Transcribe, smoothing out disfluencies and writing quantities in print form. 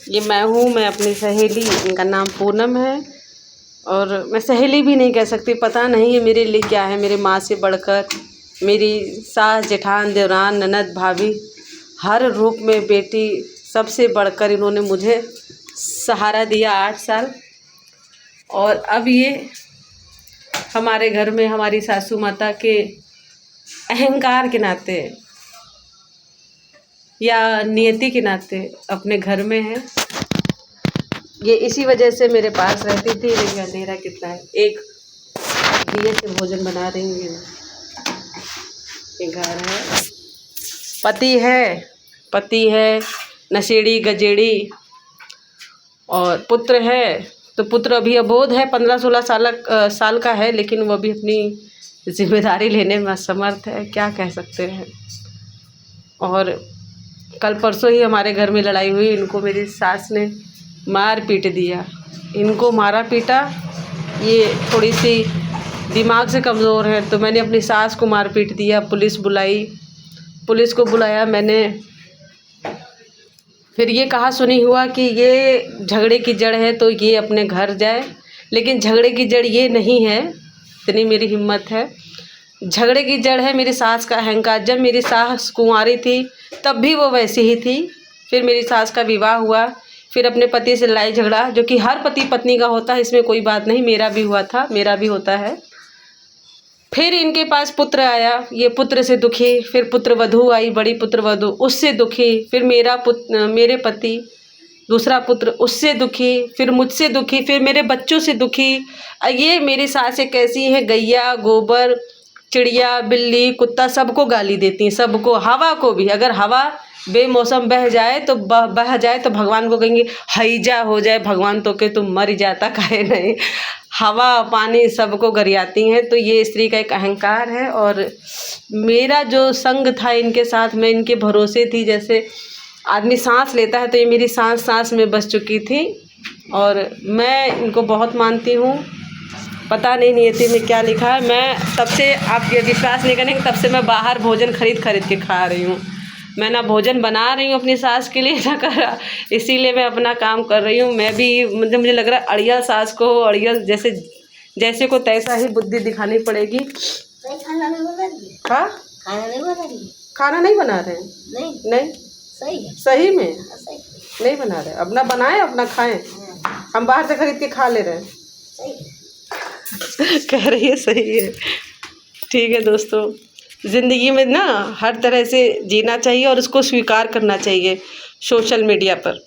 ये मैं हूँ, मैं अपनी सहेली, इनका नाम पूनम है और मैं सहेली भी नहीं कह सकती, पता नहीं है मेरे लिए क्या है। मेरी माँ से बढ़कर मेरी सास, जेठान, देवरान, ननद, भाभी, हर रूप में बेटी, सबसे बढ़कर इन्होंने मुझे सहारा दिया 8 साल। और अब ये हमारे घर में हमारी सासू माता के अहंकार के नाते या नियति के नाते अपने घर में है। ये इसी वजह से मेरे पास रहती थी। लेकिन अंधेरा कितना है, एक दिए से भोजन बना रही हूँ। ये घर है, पति है नशेड़ी गजेड़ी, और पुत्र है। तो पुत्र अभी अबोध है, 15-16 साल का है, लेकिन वो भी अपनी जिम्मेदारी लेने में असमर्थ है, क्या कह सकते हैं। और कल परसों ही हमारे घर में लड़ाई हुई, इनको मेरी सास ने मार पीट दिया। इनको मारा पीटा, ये थोड़ी सी दिमाग से कमज़ोर है, तो मैंने अपनी सास को मार पीट दिया। पुलिस बुलाई, पुलिस को बुलाया मैंने। फिर ये कहा सुनी हुआ कि ये झगड़े की जड़ है तो ये अपने घर जाए, लेकिन झगड़े की जड़ ये नहीं है, इतनी मेरी हिम्मत है। झगड़े की जड़ है मेरी सास का अहंकार। जब मेरी सास कुंवारी थी तब भी वो वैसी ही थी। फिर मेरी सास का विवाह हुआ, फिर अपने पति से लड़ाई झगड़ा, जो कि हर पति पत्नी का होता है, इसमें कोई बात नहीं, मेरा भी हुआ था, मेरा भी होता है। फिर इनके पास पुत्र आया, ये पुत्र से दुखी। फिर पुत्र वधू आई, बड़ी पुत्र वधू, उससे दुखी। फिर मेरे पति दूसरा पुत्र, उससे दुखी। फिर मुझसे दुखी, फिर मेरे बच्चों से दुखी। ये मेरी सास एक ऐसी है, गैया गोबर, चिड़िया, बिल्ली, कुत्ता, सबको गाली देती हैं, सबको। हवा को भी, अगर हवा बेमौसम बह जाए तो बह जाए तो भगवान को कहेंगे हैजा हो जाए भगवान तो के तुम मर जाता काहे नहीं। हवा पानी सबको गरियाती हैं। तो ये स्त्री का एक अहंकार है। और मेरा जो संग था इनके साथ, मैं इनके भरोसे थी। जैसे आदमी सांस लेता है तो ये मेरी सांस में बस चुकी थी। और मैं इनको बहुत मानती हूँ। पता नहीं नियति में क्या लिखा है। मैं तब से, आप ये विश्वास नहीं करेंगे, तब से मैं बाहर भोजन खरीद के खा रही हूँ। मैं ना भोजन बना रही हूँ अपनी सास के लिए, ना कर, इसीलिए मैं अपना काम कर रही हूँ। मैं भी, मुझे लग रहा है अड़ियल सास को, अड़ियल जैसे को तैसा ही बुद्धि दिखानी पड़ेगी। खाना नहीं बना रही? हाँ, खाना नहीं बना रही? खाना नहीं बना रहे हैं? नहीं सही है, सही में सही नहीं बना रहे। अपना बनाए अपना खाएं, हम बाहर से खरीद के खा ले रहे हैं। सही है। कह रही है सही है। ठीक है दोस्तों, ज़िंदगी में ना हर तरह से जीना चाहिए और उसको स्वीकार करना चाहिए सोशल मीडिया पर।